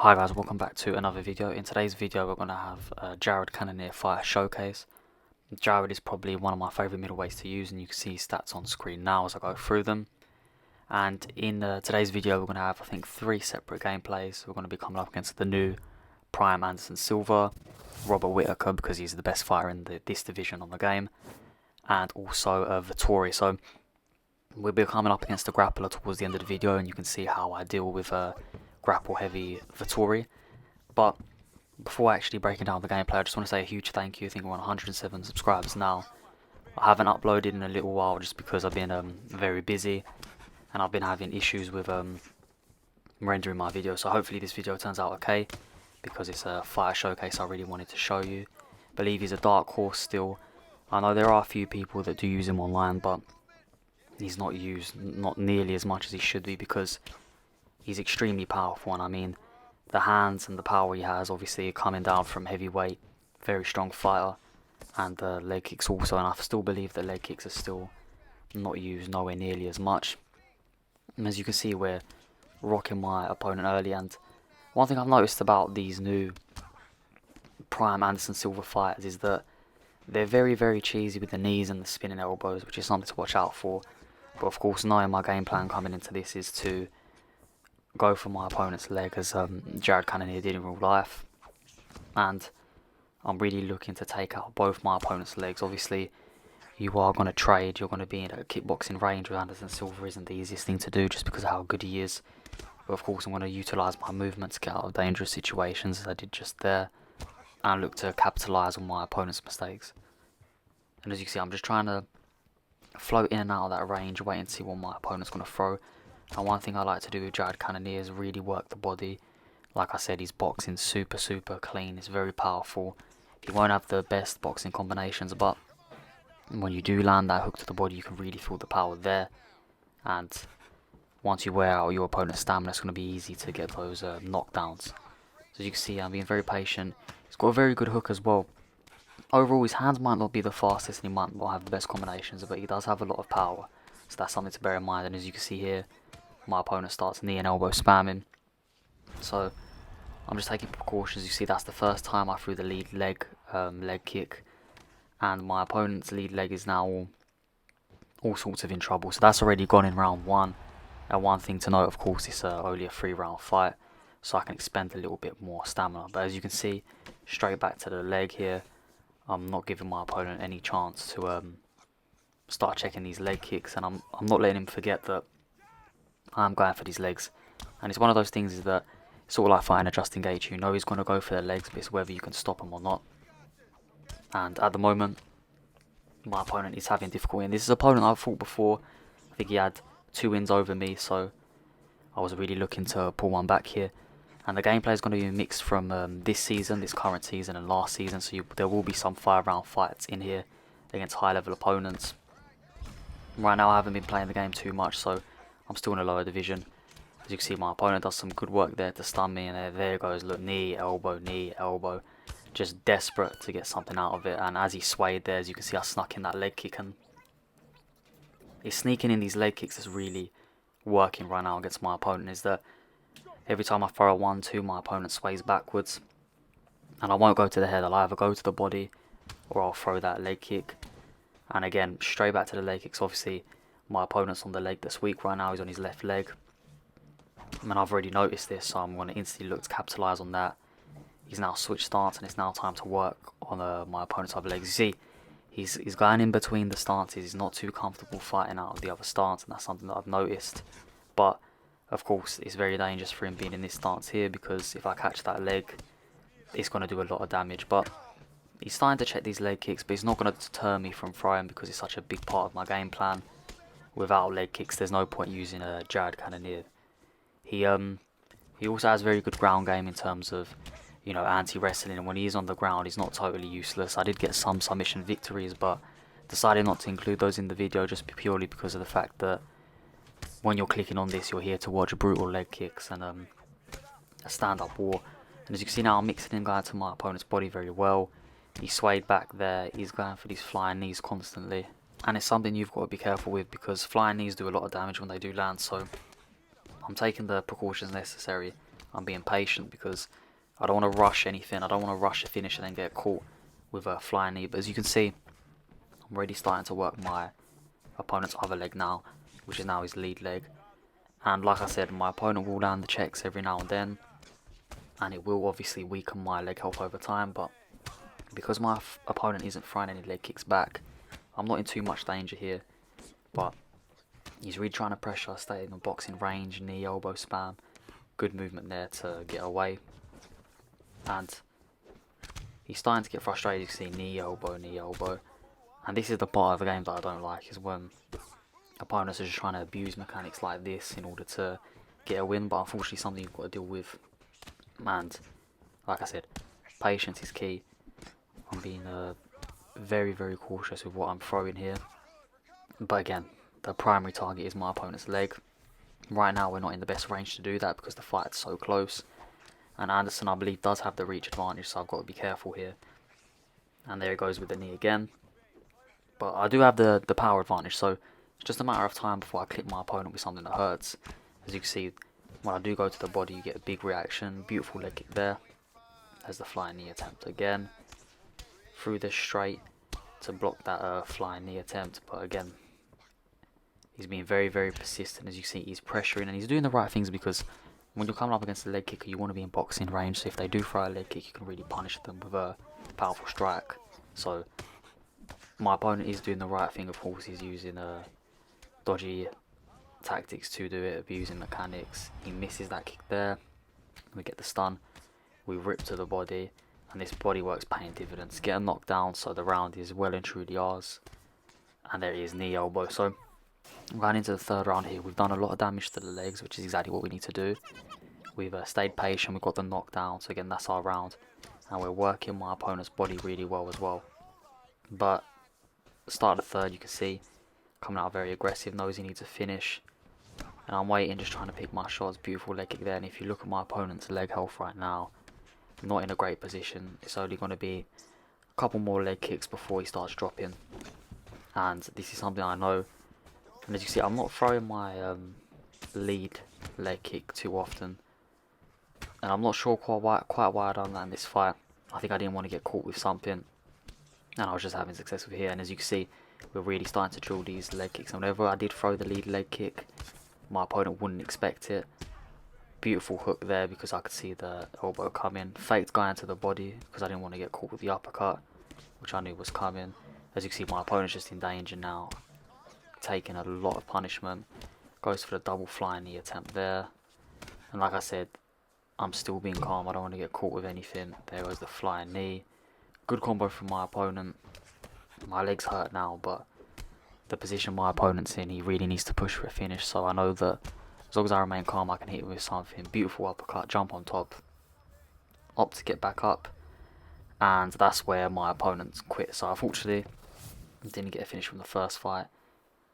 Hi guys, welcome back to another video. In today's video we're going to have a Jared Cannonier fighter showcase. Jared is probably one of my favourite middleweights to use, and you can see his stats on screen now as I go through them. And in today's video we're going to have, I think, 3 separate gameplays. We're going to be coming up against the new Prime Anderson Silva, Robert Whittaker because he's the best fighter in this division on the game, and also Vettori. So we'll be coming up against the grappler towards the end of the video, and you can see how I deal with grapple heavy Vettori. But before actually breaking down the gameplay, I just want to say a huge thank you. I think we're on 107 subscribers now. I haven't uploaded in a little while just because I've been very busy and I've been having issues with rendering my video. So hopefully this video turns out okay, because it's a fighter showcase I really wanted to show you. I believe he's a dark horse still. I know there are a few people that do use him online, but he's not used not nearly as much as he should be because he's extremely powerful. And I mean, the hands and the power he has, obviously coming down from heavyweight, very strong fighter, and the leg kicks also, and I still believe the leg kicks are still not used nowhere nearly as much. And as you can see, we're rocking my opponent early, and one thing I've noticed about these new Prime Anderson Silva fighters is that they're very cheesy with the knees and the spinning elbows, which is something to watch out for. But of course, knowing my game plan coming into this is to go for my opponent's leg, as Jared Cannonier did in real life, and I'm really looking to take out both my opponent's legs. Obviously, you are going to trade, you're going to be in a kickboxing range with Anderson Silva. Isn't the easiest thing to do just because of how good he is, but of course I'm going to utilise my movement to get out of dangerous situations as I did just there, and look to capitalise on my opponent's mistakes. And as you can see, I'm just trying to float in and out of that range, wait and see what my opponent's going to throw. And one thing I like to do with Jared Cannonier is really work the body. Like I said, his boxing super clean. It's very powerful. He won't have the best boxing combinations, but when you do land that hook to the body, you can really feel the power there. And once you wear out your opponent's stamina, it's going to be easy to get those knockdowns. So as you can see, I'm being very patient. He's got a very good hook as well. Overall, his hands might not be the fastest and he might not have the best combinations, but he does have a lot of power. So that's something to bear in mind. And as you can see here, my opponent starts knee and elbow spamming. So I'm just taking precautions. You see, that's the first time I threw the lead leg kick, and my opponent's lead leg is now all sorts of in trouble. So that's already gone in round 1. And one thing to note, of course, it's only a 3-round fight, so I can expend a little bit more stamina. But as you can see, straight back to the leg here. I'm not giving my opponent any chance to start checking these leg kicks, and I'm not letting him forget that I'm going for these legs. And it's one of those things is that it's sort of like fighting a Justin Gaethje. You know he's going to go for the legs, but it's whether you can stop him or not. And at the moment, my opponent is having difficulty. And this is an opponent I've fought before. I think he had 2 wins over me, so I was really looking to pull one back here. And the gameplay is going to be mixed from this season, this current season, and last season. So there will be some 5-round fights in here against high-level opponents. Right now I haven't been playing the game too much, so I'm still in a lower division. As you can see, my opponent does some good work there to stun me, and there goes, look, knee, elbow, just desperate to get something out of it. And as he swayed there, as you can see, I snuck in that leg kick, and it's sneaking in these leg kicks that's really working right now against my opponent. Is that every time I throw a 1-2, my opponent sways backwards, and I won't go to the head. I'll either go to the body or I'll throw that leg kick. And again, straight back to the leg kicks. Obviously, my opponent's on the leg that's weak right now. He's on his left leg. And I've already noticed this, so I'm going to instantly look to capitalise on that. He's now switched stance, and it's now time to work on my opponent's other legs. You see, he's going in between the stances. He's not too comfortable fighting out of the other stance, and that's something that I've noticed. But, of course, it's very dangerous for him being in this stance here, because if I catch that leg, it's going to do a lot of damage. But he's starting to check these leg kicks, but it's not going to deter me from throwing, because it's such a big part of my game plan. Without leg kicks, there's no point using a Jared Cannonier. He also has very good ground game in terms of, you know, anti-wrestling, and when he is on the ground, he's not totally useless. I did get some submission victories, but decided not to include those in the video just purely because of the fact that when you're clicking on this, you're here to watch brutal leg kicks and a stand-up war. And as you can see now, I'm mixing in going to my opponent's body very well. He swayed back there. He's going for these flying knees constantly. And it's something you've got to be careful with, because flying knees do a lot of damage when they do land. So I'm taking the precautions necessary I'm being patient because I don't want to rush anything. I don't want to rush a finish and then get caught with a flying knee. But as you can see, I'm already starting to work my opponent's other leg now, which is now his lead leg. And like I said, my opponent will land the checks every now and then, and it will obviously weaken my leg health over time. But because my opponent isn't throwing any leg kicks back, I'm not in too much danger here. But he's really trying to pressure, stay in the boxing range, knee, elbow spam. Good movement there to get away. And he's starting to get frustrated. You can see knee, elbow. And this is the part of the game that I don't like, is when opponents are just trying to abuse mechanics like this in order to get a win. But unfortunately something you've got to deal with. And like I said, patience is key. I'm being very, very cautious with what I'm throwing here. But again, the primary target is my opponent's leg. Right now we're not in the best range to do that because the fight's so close. And Anderson, I believe, does have the reach advantage, so I've got to be careful here. And there he goes with the knee again. But I do have the power advantage, so it's just a matter of time before I clip my opponent with something that hurts. As you can see, when I do go to the body, you get a big reaction. Beautiful leg kick there. There's the flying knee attempt again. Through this straight to block that flying knee attempt. But again, he's being very, very persistent. As you can see, he's pressuring and he's doing the right things, because when you're coming up against a leg kicker, you want to be in boxing range. So if they do throw a leg kick, you can really punish them with a powerful strike. So my opponent is doing the right thing. Of course, he's using dodgy tactics to do it, abusing mechanics. He misses that kick there. We get the stun. We rip to the body, and this body work's paying dividends. Get a knockdown, so the round is well and truly ours. And there he is, knee, elbow. So going into the third round here, we've done a lot of damage to the legs, which is exactly what we need to do. We've stayed patient, we've got the knockdown, so again, that's our round. And we're working my opponent's body really well as well. But start of the third, you can see, coming out very aggressive, knows he needs a finish. And I'm waiting, just trying to pick my shots. Beautiful leg kick there. And if you look at my opponent's leg health right now, not in a great position. It's only going to be a couple more leg kicks before he starts dropping. And this is something I know. And as you can see, I'm not throwing my lead leg kick too often. And I'm not sure quite why I done that in this fight. I think I didn't want to get caught with something. And I was just having success with here. And as you can see, we're really starting to drill these leg kicks. And whenever I did throw the lead leg kick, my opponent wouldn't expect it. Beautiful hook there because I could see the elbow coming. Faked going to the body because I didn't want to get caught with the uppercut, which I knew was coming. As you can see, my opponent's just in danger now. Taking a lot of punishment. Goes for the double flying knee attempt there. And like I said, I'm still being calm. I don't want to get caught with anything. There goes the flying knee. Good combo from my opponent. My legs hurt now, but the position my opponent's in, he really needs to push for a finish. So I know that as long as I remain calm, I can hit him with something. Beautiful uppercut, jump on top. Opt to get back up. And that's where my opponent quit. So unfortunately, didn't get a finish from the first fight.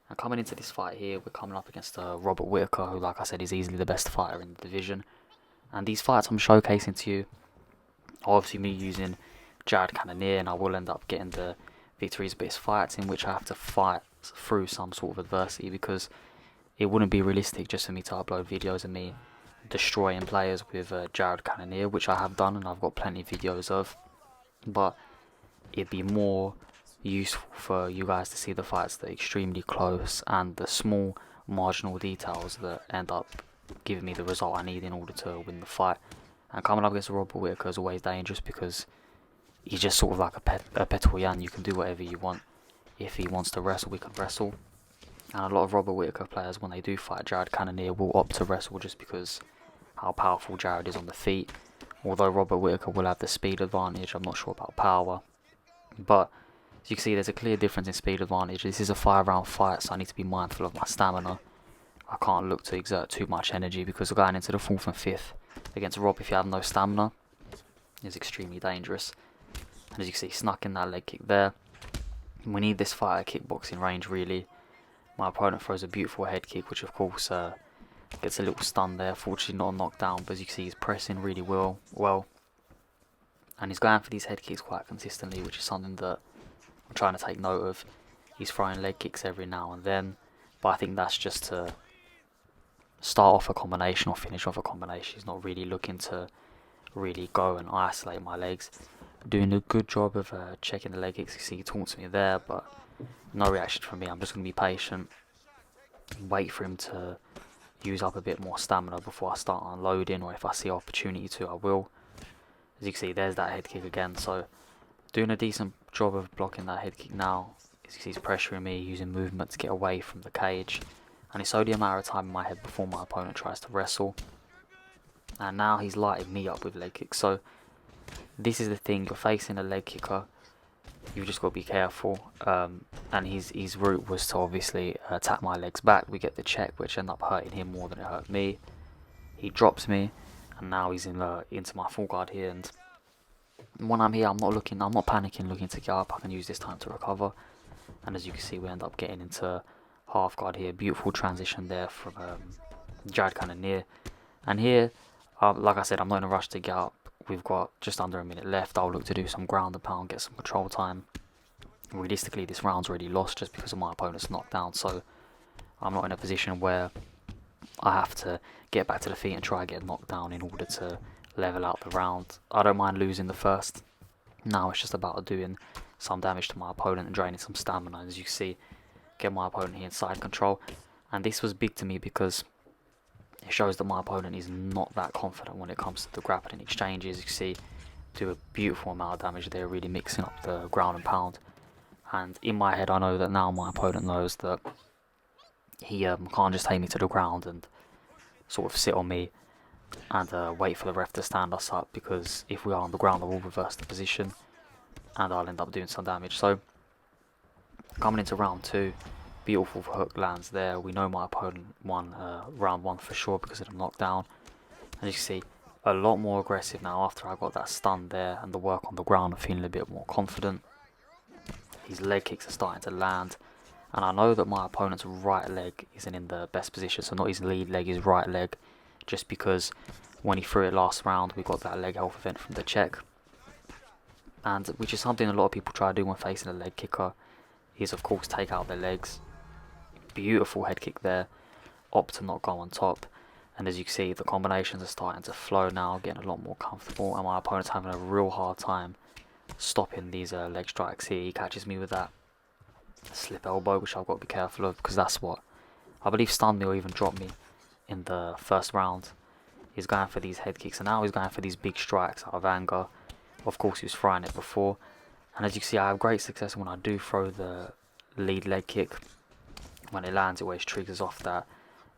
And coming into this fight here, we're coming up against Robert Whittaker, who, like I said, is easily the best fighter in the division. And these fights I'm showcasing to you are obviously me using Jared Cannonier, and I will end up getting the victories, but it's fights in which I have to fight through some sort of adversity, because it wouldn't be realistic just for me to upload videos of me destroying players with Jared Cannonier, which I have done and I've got plenty of videos of. But it'd be more useful for you guys to see the fights that are extremely close and the small marginal details that end up giving me the result I need in order to win the fight. And coming up against Robert Whittaker is always dangerous because he's just sort of like a Petal Yan. You can do whatever you want. If he wants to wrestle, we can wrestle. And a lot of Robert Whittaker players, when they do fight Jared Cannonier, will opt to wrestle just because how powerful Jared is on the feet. Although Robert Whittaker will have the speed advantage, I'm not sure about power. But as you can see, there's a clear difference in speed advantage. This is a 5-round fight, so I need to be mindful of my stamina. I can't look to exert too much energy because we're going into the 4th and 5th against Rob. If you have no stamina, is extremely dangerous. And as you can see, snuck in that leg kick there. We need this fight at kickboxing range, really. My opponent throws a beautiful head kick, which of course gets a little stun there. Fortunately not a knockdown, but as you can see, he's pressing really well. And he's going for these head kicks quite consistently, which is something that I'm trying to take note of. He's throwing leg kicks every now and then, but I think that's just to start off a combination or finish off a combination. He's not really looking to really go and isolate my legs. Doing a good job of checking the leg kicks. You see, he taunts me there, but no reaction from me. I'm just going to be patient, wait for him to use up a bit more stamina before I start unloading, or if I see opportunity to, I will. As you can see, there's that head kick again. So doing a decent job of blocking that head kick now. As you can see, he's pressuring me, using movement to get away from the cage, and it's only a matter of time in my head before my opponent tries to wrestle. And now he's lighted me up with leg kicks. So this is the thing, you're facing a leg kicker, you've just got to be careful. And his route was to obviously tap my legs back. We get the check, which ended up hurting him more than it hurt me. He drops me, and now he's into my full guard here. And when I'm here, I'm not panicking, looking to get up. I can use this time to recover. And as you can see, we end up getting into half guard here. Beautiful transition there from Jared Cannonier. And here, like I said, I'm not in a rush to get up. We've got just under a minute left. I'll look to do some ground and pound, get some control time. Realistically, this round's already lost just because of my opponent's knockdown, so I'm not in a position where I have to get back to the feet and try and get knocked down in order to level out the round. I don't mind losing the first. Now it's just about doing some damage to my opponent and draining some stamina. As you see, get my opponent here in side control. And this was big to me because it shows that my opponent is not that confident when it comes to the grappling exchanges. You see, do a beautiful amount of damage there, really mixing up the ground and pound. And in my head, I know that now my opponent knows that he can't just take me to the ground and sort of sit on me and wait for the ref to stand us up, because if we are on the ground, I will reverse the position and I'll end up doing some damage. So coming into round 2, beautiful hook lands there. We know my opponent won round 1 for sure because of the knockdown. And you can see, a lot more aggressive now after I got that stun there and the work on the ground. I'm feeling a bit more confident. His leg kicks are starting to land, and I know that my opponent's right leg isn't in the best position, so not his lead leg, his right leg, just because when he threw it last round, we got that leg health event from the check, and which is something a lot of people try to do when facing a leg kicker, is of course take out their legs. Beautiful head kick there, opt to not go on top, and as you can see, the combinations are starting to flow now, getting a lot more comfortable, and my opponent's having a real hard time stopping these leg strikes here. He catches me with that slip elbow, which I've got to be careful of, because that's what I believe stunned me or even dropped me in the first round. He's going for these head kicks, and now he's going for these big strikes out of anger. Of course, he was throwing it before, and as you can see, I have great success when I do throw the lead leg kick. When it lands, it always triggers off that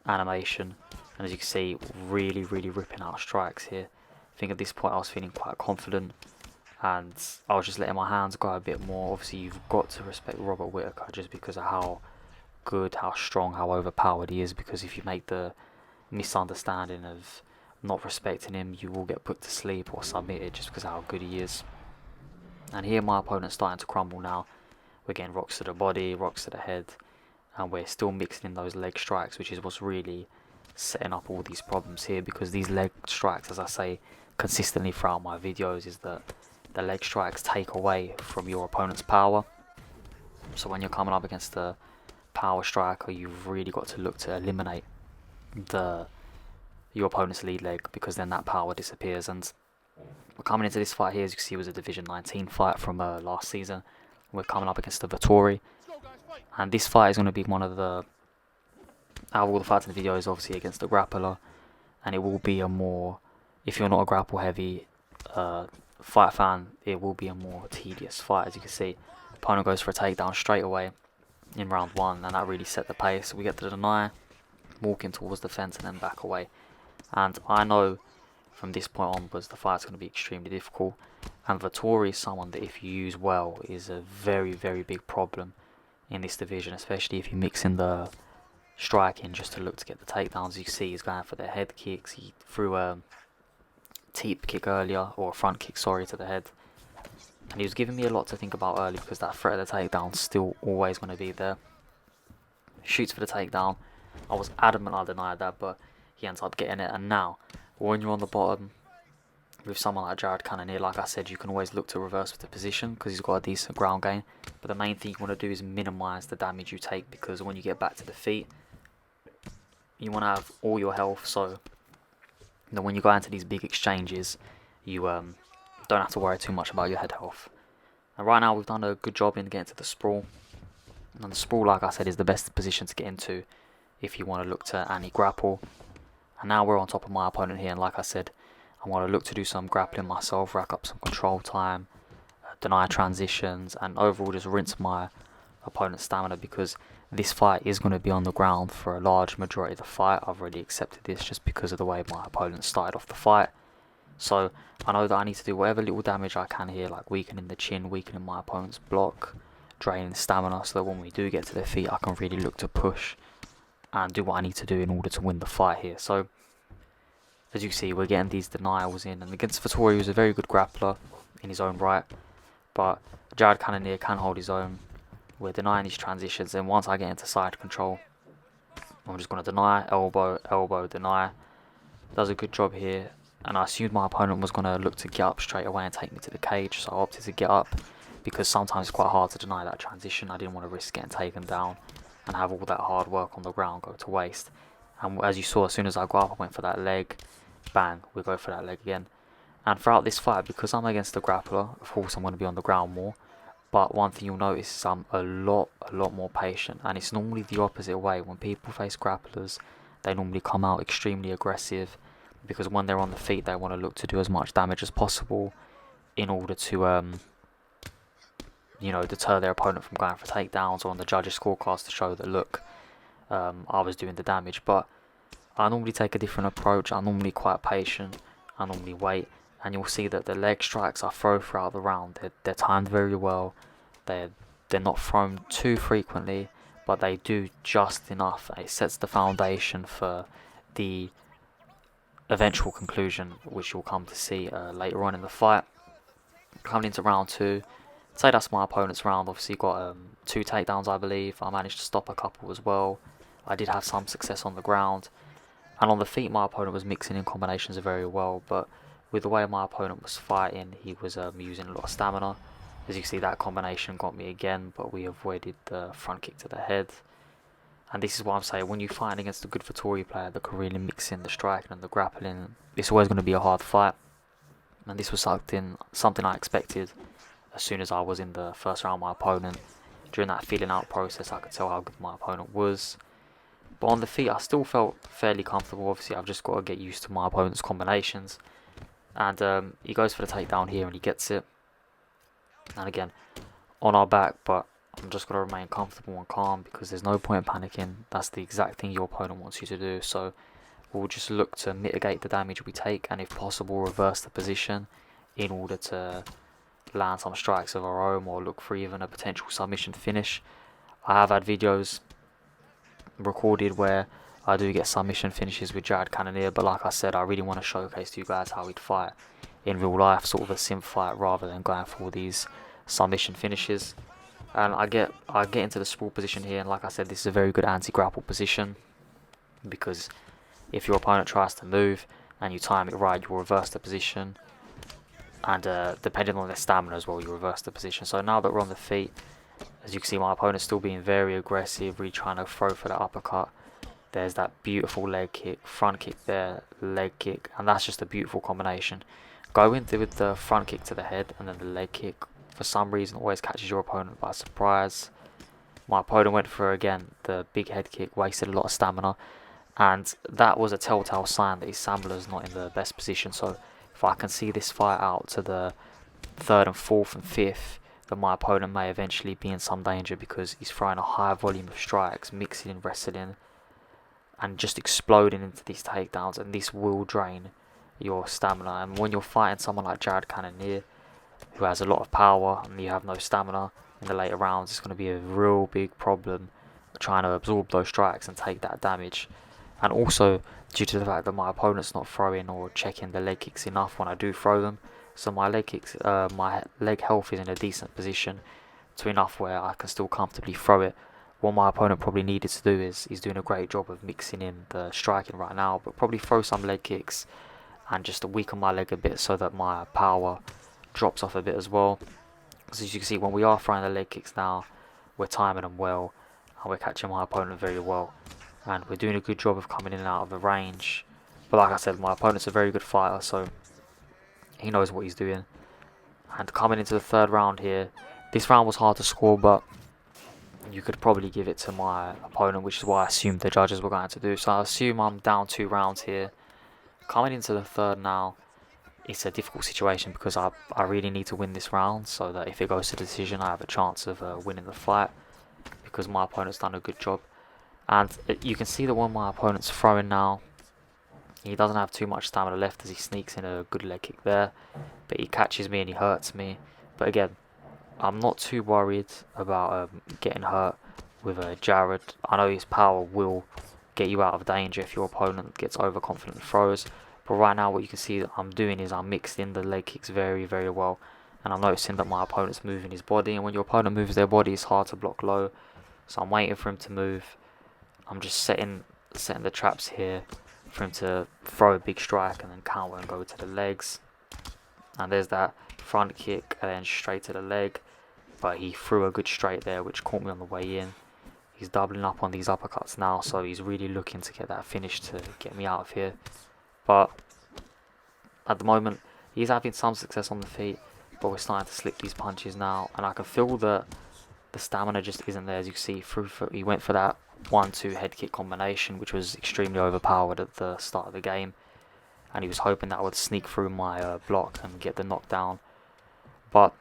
animation, and as you can see, really ripping out strikes here. I think at this point I was feeling quite confident, and I was just letting my hands go a bit more. Obviously, you've got to respect Robert Whittaker just because of how good, how strong, how overpowered he is, because if you make the misunderstanding of not respecting him, you will get put to sleep or submitted just because of how good he is. And here my opponent's starting to crumble now. We're getting rocks to the body, rocks to the head, and we're still mixing in those leg strikes, which is what's really setting up all these problems here, because these leg strikes, as I say consistently throughout my videos, is that the leg strikes take away from your opponent's power. So when you're coming up against a power striker, you've really got to look to eliminate your opponent's lead leg, because then that power disappears. And we're coming into this fight here, as you can see, it was a Division 19 fight from last season. We're coming up against the Vettori, and this fight is going to be one of the, out of all the fights in the video, is obviously against the grappler, and it will be a more, if you're not a grapple heavy fight fan, it will be a more tedious fight. As you can see, opponent goes for a takedown straight away in round 1, and that really set the pace. We get to deny, walking towards the fence, and then back away. And I know from this point onwards the fight's going to be extremely difficult, and Vettori is someone that, if you use well, is a very big problem in this division, especially if you mix in the striking just to look to get the takedowns. You can see he's going for the head kicks. He threw a teep kick earlier, or a front kick, sorry, to the head, and he was giving me a lot to think about early, because that threat of the takedown's still always going to be there. Shoots for the takedown. I was adamant I denied that, but he ends up getting it. And now, when you're on the bottom with someone like Jared Cannonier, like I said, you can always look to reverse with the position because he's got a decent ground game, but the main thing you want to do is minimise the damage you take, because when you get back to the feet, you want to have all your health, so that when you go into these big exchanges, you don't have to worry too much about your head health. And right now we've done a good job in getting to the sprawl. And the sprawl, like I said, is the best position to get into if you want to look to anti-grapple. And now we're on top of my opponent here, and like I said, I want to look to do some grappling myself, rack up some control time, deny transitions, and overall just rinse my opponent's stamina, because this fight is going to be on the ground for a large majority of the fight. I've already accepted this just because of the way my opponent started off the fight. So I know that I need to do whatever little damage I can here, like weakening the chin, weakening my opponent's block, draining stamina, so that when we do get to their feet I can really look to push and do what I need to do in order to win the fight here. So as you see, we're getting these denials in, and against Vettori, who's a very good grappler in his own right, but Jared Cannonier can hold his own. We're denying these transitions, and once I get into side control, I'm just going to deny, elbow, elbow, deny. Does a good job here, and I assumed my opponent was going to look to get up straight away and take me to the cage, so I opted to get up, because sometimes it's quite hard to deny that transition. I didn't want to risk getting taken down and have all that hard work on the ground go to waste. And as you saw, as soon as I got up, I went for that leg, bang, we go for that leg again. And throughout this fight, because I'm against the grappler, of course I'm going to be on the ground more, but one thing you'll notice is I'm a lot more patient, and it's normally the opposite way. When people face grapplers, they normally come out extremely aggressive, because when they're on the feet they want to look to do as much damage as possible in order to deter their opponent from going for takedowns, or on the judges' scorecards to show that, look, I was doing the damage. But I normally take a different approach. I'm normally quite patient. I normally wait, and you'll see that the leg strikes I throw throughout the round, they're timed very well. They're not thrown too frequently, but they do just enough. It sets the foundation for the eventual conclusion, which you'll come to see later on in the fight. Coming into round 2, say that's my opponent's round. Obviously got 2 takedowns, I believe. I managed to stop a couple as well. I did have some success on the ground, and on the feet my opponent was mixing in combinations very well, but with the way my opponent was fighting, he was using a lot of stamina. As you can see, that combination got me again, but we avoided the front kick to the head. And this is what I'm saying, when you're fighting against a good Vettori player that can really mix in the striking and the grappling, it's always going to be a hard fight. And this was something I expected as soon as I was in the first round. My opponent, during that feeling out process, I could tell how good my opponent was. But on the feet I still felt fairly comfortable. Obviously I've just got to get used to my opponent's combinations. And he goes for the takedown here and he gets it. And again, on our back, but I'm just going to remain comfortable and calm, because there's no point in panicking. That's the exact thing your opponent wants you to do. So we'll just look to mitigate the damage we take, and if possible reverse the position in order to land some strikes of our own, or look for even a potential submission finish. I have had videos recorded where I do get submission finishes with Jared Cannonier, but like I said, I really want to showcase to you guys how he'd fight in real life, sort of a sim fight, rather than going for all these submission finishes. And I get into the sprawl position here, and like I said, this is a very good anti-grapple position, because if your opponent tries to move and you time it right, you'll reverse the position, and depending on their stamina as well, you reverse the position. So now that we're on the feet, as you can see, my opponent's still being very aggressive, really trying to throw for that uppercut. There's that beautiful leg kick, front kick there, leg kick, and that's just a beautiful combination. Go into with the front kick to the head, and then the leg kick, for some reason, always catches your opponent by surprise. My opponent went for, again, the big head kick, wasted a lot of stamina, and that was a telltale sign that his Sambler's not in the best position. So if I can see this fight out to the 3rd and 4th and 5th, then my opponent may eventually be in some danger, because he's throwing a high volume of strikes, mixing in wrestling, and just exploding into these takedowns, and this will drain your stamina. And when you're fighting someone like Jared Cannonier, who has a lot of power, and you have no stamina in the later rounds, it's going to be a real big problem trying to absorb those strikes and take that damage. And also due to the fact that my opponent's not throwing or checking the leg kicks enough when I do throw them, so my leg kicks, my leg health is in a decent position to enough where I can still comfortably throw it. What my opponent probably needed to do is, he's doing a great job of mixing in the striking right now, but probably throw some leg kicks and just to weaken my leg a bit so that my power drops off a bit as well. Because as you can see, when we are throwing the leg kicks now, we're timing them well and we're catching my opponent very well. and we're doing a good job of coming in and out of the range. But like I said, my opponent's a very good fighter, so he knows what he's doing. And coming into the third round here, this round was hard to score, but you could probably give it to my opponent, which is what I assumed the judges were going to do. So I assume I'm down 2 rounds here. Coming into the third now, it's a difficult situation because I really need to win this round so that if it goes to decision, I have a chance of winning the fight, because my opponent's done a good job. And you can see that when my opponent's throwing now, he doesn't have too much stamina left as he sneaks in a good leg kick there, but he catches me and he hurts me. But again, I'm not too worried about getting hurt with Jared. I know his power will get you out of danger if your opponent gets overconfident and throws. But right now what you can see that I'm doing is I'm mixed in the leg kicks very, very well. And I'm noticing that my opponent's moving his body. And when your opponent moves their body, it's hard to block low. So I'm waiting for him to move. I'm just setting the traps here for him to throw a big strike and then counter and go to the legs. And there's that front kick and then straight to the leg. But he threw a good straight there, which caught me on the way in. He's doubling up on these uppercuts now, so he's really looking to get that finish to get me out of here. But at the moment, he's having some success on the feet, but we're starting to slip these punches now. And I can feel that the stamina just isn't there. As you can see, he went for that 1-2 head kick combination, which was extremely overpowered at the start of the game. And he was hoping that I would sneak through my block and get the knockdown. But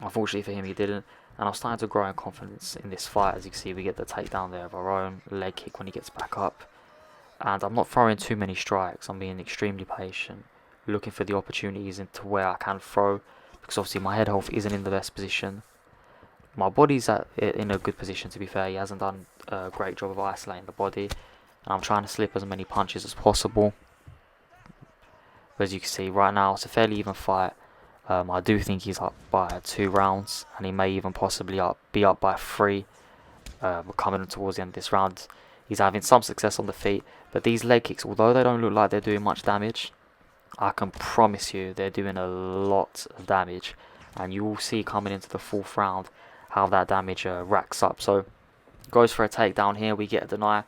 unfortunately for him, he didn't. And I'm starting to grow in confidence in this fight. As you can see, we get the takedown there of our own, leg kick when he gets back up. And I'm not throwing too many strikes. I'm being extremely patient, looking for the opportunities into where I can throw, because obviously my head health isn't in the best position. My body's in a good position, to be fair. He hasn't done a great job of isolating the body. And I'm trying to slip as many punches as possible. But as you can see, right now, it's a fairly even fight. I do think he's up by 2 rounds, and he may even possibly be up by 3. We're coming towards the end of this round. He's having some success on the feet, but these leg kicks, although they don't look like they're doing much damage, I can promise you they're doing a lot of damage. And you will see coming into the 4th round how that damage racks up. So goes for a takedown here, we get a deny.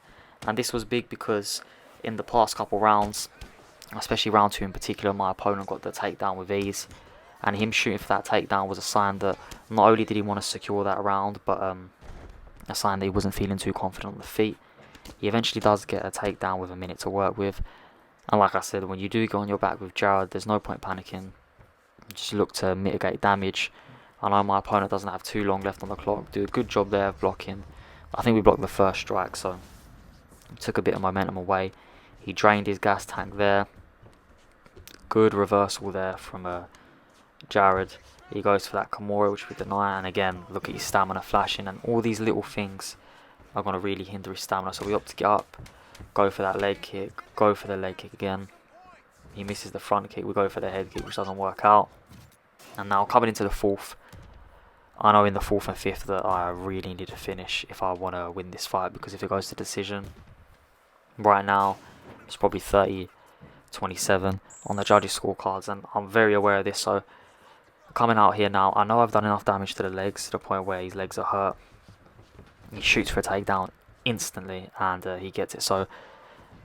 And this was big because in the past couple rounds, especially round 2 in particular, my opponent got the takedown with ease. And him shooting for that takedown was a sign that not only did he want to secure that round, but a sign that he wasn't feeling too confident on the feet. He eventually does get a takedown with a minute to work with. And like I said, when you do go on your back with Jared, there's no point panicking. Just look to mitigate damage. I know my opponent doesn't have too long left on the clock. Do a good job there of blocking. I think we blocked the first strike, so took a bit of momentum away. He drained his gas tank there. Good reversal there from Jared. He goes for that Kimura, which we deny, and again, look at his stamina flashing, and all these little things are going to really hinder his stamina. So we opt to get up, go for that leg kick, go for the leg kick again. He misses the front kick, we go for the head kick, which doesn't work out. And now coming into the 4th, I know in the 4th and 5th that I really need to finish if I want to win this fight, because if it goes to decision, right now it's probably 30-27 on the judges' scorecards, and I'm very aware of this. So coming out here now, I know I've done enough damage to the legs to the point where his legs are hurt. He shoots for a takedown instantly, and he gets it. So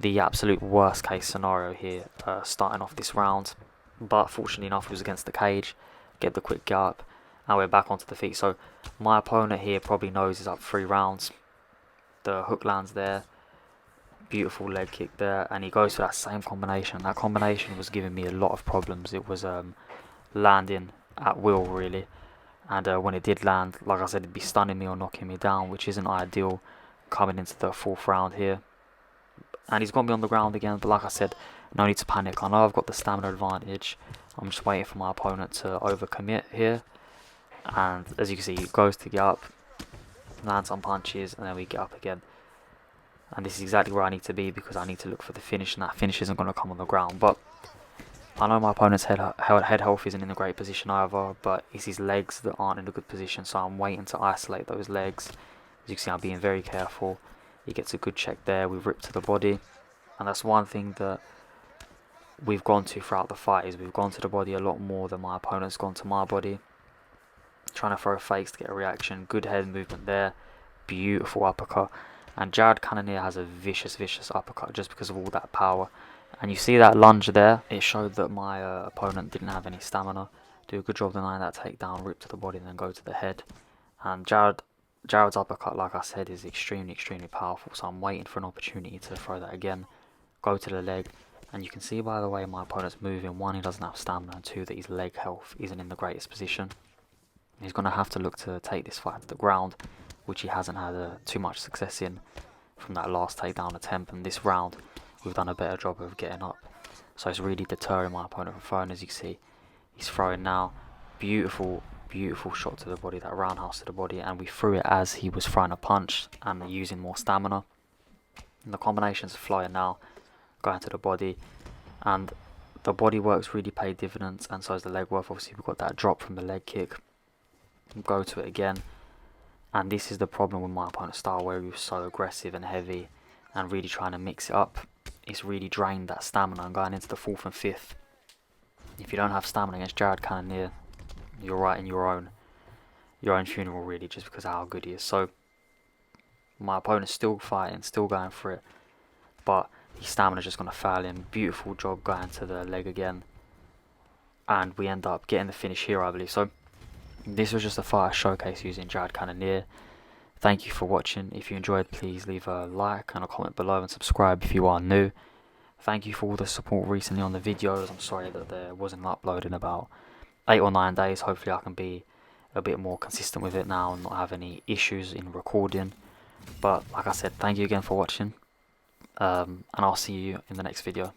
the absolute worst case scenario here, starting off this round. But fortunately enough, it was against the cage. Get the quick get up, and we're back onto the feet. So my opponent here probably knows he's up 3 rounds. The hook lands there. Beautiful leg kick there, and he goes for that same combination. That combination was giving me a lot of problems. It was landing at will, really. And when it did land, like I said, it'd be stunning me or knocking me down, which isn't ideal coming into the 4th round here. And he's got me on the ground again, but like I said, no need to panic. I know I've got the stamina advantage. I'm just waiting for my opponent to overcommit here. And as you can see, he goes to get up, land some punches, and then we get up again. And this is exactly where I need to be, because I need to look for the finish, and that finish isn't going to come on the ground. But I know my opponent's head health isn't in a great position either, but it's his legs that aren't in a good position, so I'm waiting to isolate those legs. As you can see, I'm being very careful. He gets a good check there, we rip to the body. And that's one thing that we've gone to throughout the fight, is we've gone to the body a lot more than my opponent's gone to my body. Trying to throw fakes to get a reaction. Good head movement there. Beautiful uppercut. And Jared Cannonier has a vicious uppercut just because of all that power. And you see that lunge there, it showed that my opponent didn't have any stamina. Do a good job denying that takedown, rip to the body and then go to the head. And Jared's uppercut, like I said, is extremely powerful, so I'm waiting for an opportunity to throw that again, go to the leg. And you can see by the way my opponent's moving, one, he doesn't have stamina, and two, that his leg health isn't in the greatest position. He's going to have to look to take this fight to the ground, which he hasn't had too much success in from that last takedown attempt. And this round, we've done a better job of getting up. So it's really deterring my opponent from throwing. As you can see, he's throwing now. Beautiful shot to the body, that roundhouse to the body. And we threw it as he was throwing a punch and using more stamina. And the combinations are flowing now, going to the body. And the body work's really paid dividends, and so is the leg work. Obviously, we've got that drop from the leg kick. Go to it again. And this is the problem with my opponent's style, where he was so aggressive and heavy and really trying to mix it up. It's really drained that stamina, and going into the 4th and 5th, if you don't have stamina against Jared Cannonier, you're writing your own funeral, really, just because of how good he is. So my opponent's still fighting, still going for it, but his stamina's just going to fail him. Beautiful job going to the leg again, and we end up getting the finish here, I believe. So this was just a fighter showcase using Jared Cannonier. Thank you for watching. If you enjoyed, please leave a like and a comment below and subscribe if you are new. Thank you for all the support recently on the videos. I'm sorry that there wasn't an upload in about 8 or 9 days. Hopefully I can be a bit more consistent with it now and not have any issues in recording. But like I said, thank you again for watching. And I'll see you in the next video.